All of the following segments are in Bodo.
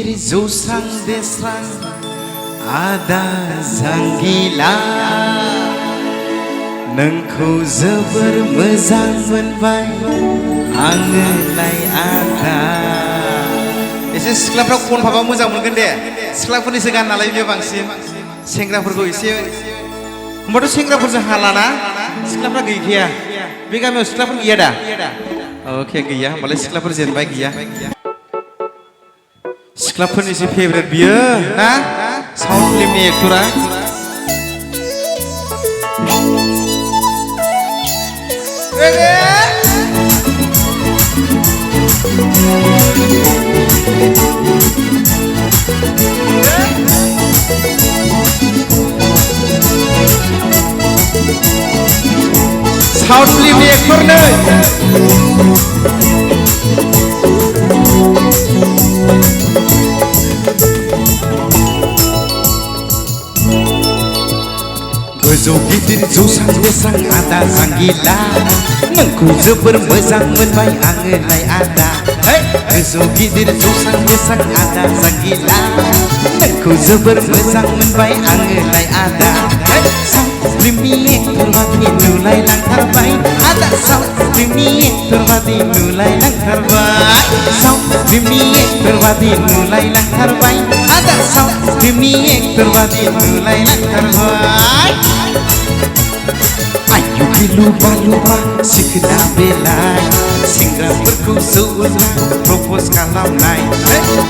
गिदिर जौस्रां देस्रां आदा जांगिला नोंखौ जोबोर मोजां मोनबाय आङोलाय आदा। एसे सिख्लाफ्रा खनफाबा मोजां मोनगोन दे, सिख्लाफोरनिसो गान नालाय बेयो बांसिन, सेंग्राफोरखौ एसे होमबाथ' सेंग्राफोरजों हालाना, सिख्लाफ्रा गैखाया बे गामियाव, सिख्लाफोर गैया दा? अके गैया, होमबालाय सिख्लाफोर जेनबाय गैया। सिख्लाफोरनिसो फेभरेट बियो ना साउथ फिल्मनि एक्टरा। साउथ फिल्मनि एक्टर नै गोजौ गिदिर जौस्रां देस्रां आदा जांगिला नोंखौ जोबोर मोजां मोनबाय आङोलाय आदा। गोजौ गिदिर जौस्रां देस्रां आदा जांगिला नोंखौ जोबोर मोजां मोनबाय आङोलाय आदा। साउथ फिल्मनि एक्टर बादि नुलायलांथारबाय आदा, साउथ फिल्मनि एक्टर बादि नुलायलांथारबाय, साउथ फिल्मनि एक्टर बादि नुलायलांथारबाय आदा, साउथ फिल्मनि एक्टर बादि नुलायलांथारबाय। आयु गिलु बालुबा सिखोना बेलाय सेंग्राफोरखौ जौला प्रपज खालामनाय।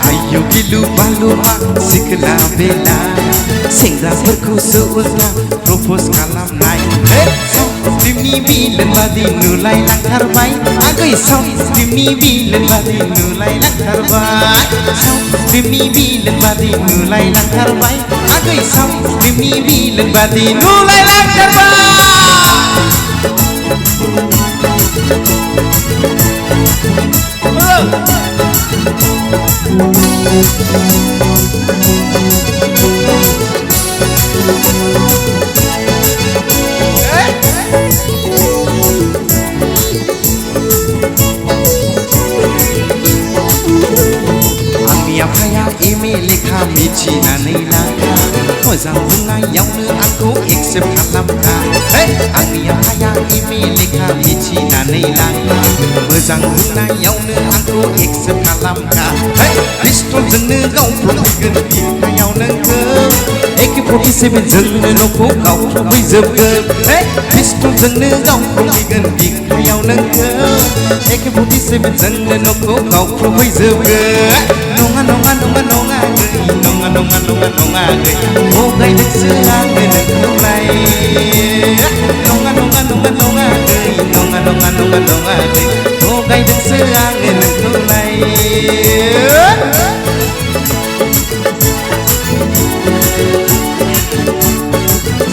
आयु गिलु बालुबा सिखोना बेलाय सेंग्राफोरखौ जौला प्रपज खालामनाय। साउथ फिल्मनि बिलेन बादि नुलायलांथारबाय आगै, साउथ फिल्मनि बिलेन बादि नुलायलांथारबाय, साउथ फिल्मनि बिलेन बादि नुलायलांथारबाय आगै, साउथ फिल्मनि बिलेन बादि नुलायलांथारबाय। आंनि आफाया एम ए लेखा मिथिनानै लाखा, मोजां बुंनायावनो आंखौ एक्सेप्ट खालामखा। आंनि आफाया एम ए लेखा मिथिनानै लाखा, मोजां बुंनायावनो आंखौ एक्सेप्ट खालामखा। पिस्तलजोंनो गावफ्लंगोन बिखायाव नोंखौ, AK-47 जोंनो न'खौ गावफ्लंफैजोबगोन। पिस्तलजोंनो गावफ्लंगोन बिखायाव नोंखौ, AK-47 जोंनो न'खौ गावफ्लंफैजोबगोन। नङा नङा नङा नङा गै, नङा नङा नङा नङा गै, थगायदोंसो आङो नोंखौलाय। नङा नङा नङा नङा गै, नङा नङा नङा नङा गै, थगायदोंसो आङो नोंखौलाय।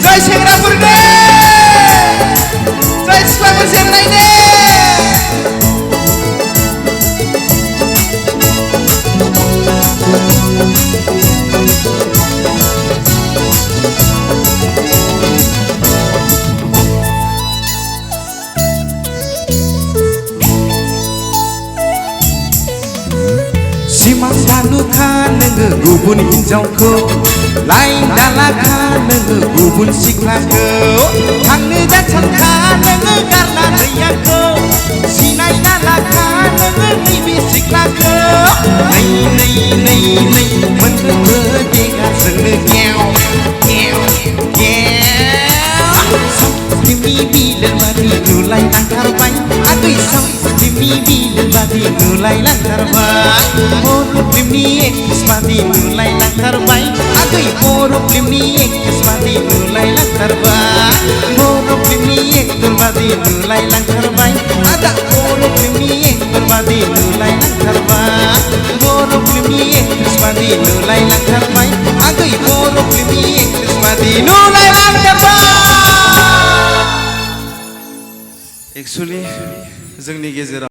जय सेंग्राफोर दे, जय सिख्लाफोर जेननाय दे। सिमां दानुखा नोङो गुबुन हिन्जावखौ, लाइन दालाखा नोङो गुबुन सिख्लाखौ, थांनो जाथारखा नोङो गारनानै आंखौ, सिनाय दालाखा नोङो नैबे सिख्लाखौ। नै नै नै नै मोनबो देगा जोंनो गेव गेव गेव। साउथ फिल्मनि बिलेन बादि नुलायलांथारबाय आगै, साउथ फिल्मनि बिलेन बादि नुलायलांथारबाय, बर' फिल्मनि एक्ट्रेस बादि नुलायलांथारबाय आगै, बर' फिल्मनि एक्ट्रेस बादि नुलायलांथारबाय, बर' फिल्मनि एक्टर बादि नुलायलांथारबाय आदा, बर' फिल्मनि एक्टर बादि नुलायलांथारबाय, बर' फिल्मनि एक्ट्रेस बादि नुलायलांथारबाय आगै, बर' फिल्मनि एक्ट्रेस बादि नुलायलांथारबाय। एक्चुअली जोंनि गेजेराव